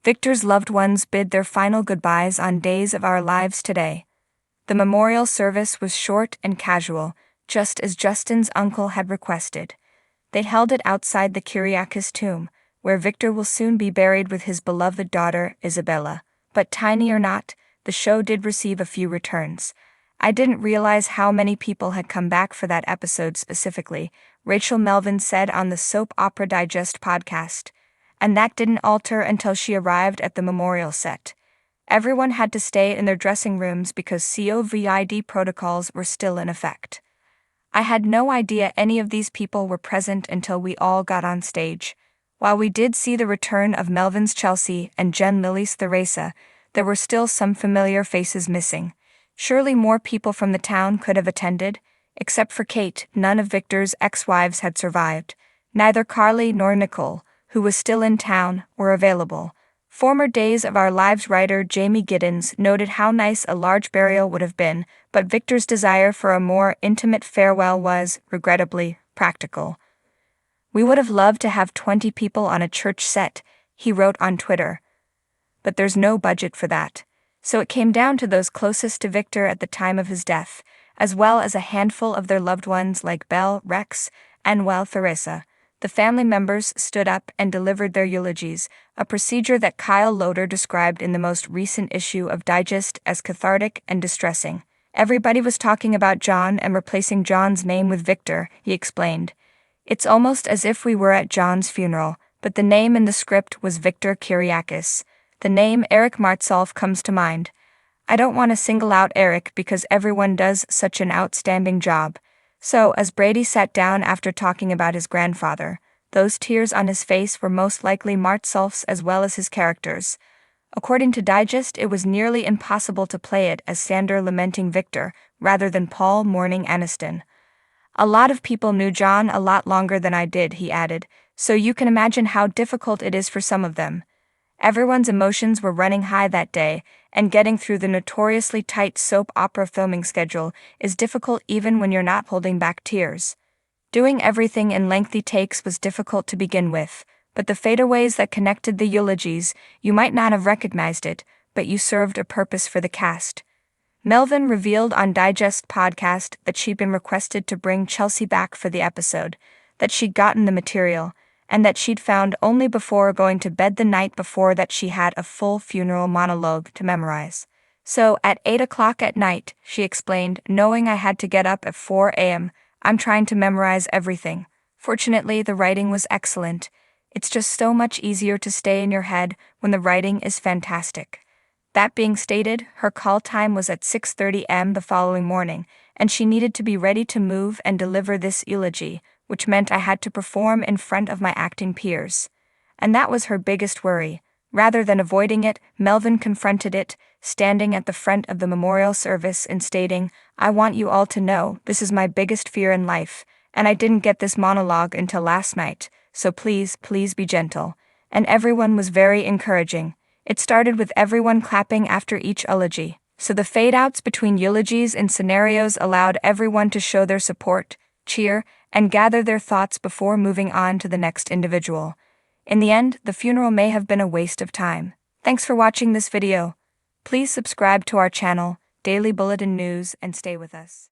Victor's loved ones bid their final goodbyes on Days of Our Lives today. The memorial service was short and casual, just as Justin's uncle had requested. They held it outside the Kyriakis tomb, where Victor will soon be buried with his beloved daughter, Isabella. But tiny or not, the show did receive a few returns. I didn't realize how many people had come back for that episode specifically, Rachel Melvin said on the Soap Opera Digest podcast. And that didn't alter until she arrived at the memorial set. Everyone had to stay in their dressing rooms because COVID protocols were still in effect. I had no idea any of these people were present until we all got on stage. While we did see the return of Melvin's Chelsea and Jen Lilly's Theresa, there were still some familiar faces missing. Surely more people from the town could have attended. Except for Kate, none of Victor's ex-wives had survived. Neither Carly nor Nicole, who was still in town, were available. Former Days of Our Lives writer Jamie Giddens noted how nice a large burial would have been, but Victor's desire for a more intimate farewell was, regrettably, practical. "We would have loved to have 20 people on a church set," he wrote on Twitter. "But there's no budget for that. So it came down to those closest to Victor at the time of his death, as well as a handful of their loved ones like Belle, Rex, and Theresa. The family members stood up and delivered their eulogies, a procedure that Kyle Loder described in the most recent issue of Digest as cathartic and distressing. "Everybody was talking about John and replacing John's name with Victor," he explained. "It's almost as if we were at John's funeral, but the name in the script was Victor Kyriakis. The name Eric Martsolf comes to mind. I don't want to single out Eric because everyone does such an outstanding job." So, as Brady sat down after talking about his grandfather, those tears on his face were most likely Martsolf's as well as his character's. According to Digest, it was nearly impossible to play it as Sander lamenting Victor, rather than Paul mourning Aniston. "A lot of people knew John a lot longer than I did," he added, "so you can imagine how difficult it is for some of them. Everyone's emotions were running high that day, and getting through the notoriously tight soap opera filming schedule is difficult even when you're not holding back tears. Doing everything in lengthy takes was difficult to begin with, but the fadeaways that connected the eulogies, you might not have recognized it, but you served a purpose for the cast." Melvin revealed on Digest podcast that she'd been requested to bring Chelsea back for the episode, that she'd gotten the material, and that she'd found only before going to bed the night before that she had a full funeral monologue to memorize. "So, at 8 o'clock at night," she explained, "knowing I had to get up at 4 a.m., I'm trying to memorize everything. Fortunately, the writing was excellent. It's just so much easier to stay in your head when the writing is fantastic." That being stated, her call time was at 6:30 a.m. the following morning, and she needed to be ready to move and deliver this eulogy, which meant I had to perform in front of my acting peers. And that was her biggest worry. Rather than avoiding it, Melvin confronted it, standing at the front of the memorial service and stating, "I want you all to know this is my biggest fear in life, and I didn't get this monologue until last night, so please, please be gentle." And everyone was very encouraging. It started with everyone clapping after each eulogy, so the fade-outs between eulogies and scenarios allowed everyone to show their support, cheer, and gather their thoughts before moving on to the next individual. In the end, the funeral may have been a waste of time. Thanks for watching this video. Please subscribe to our channel, Daily Bulletin News, and stay with us.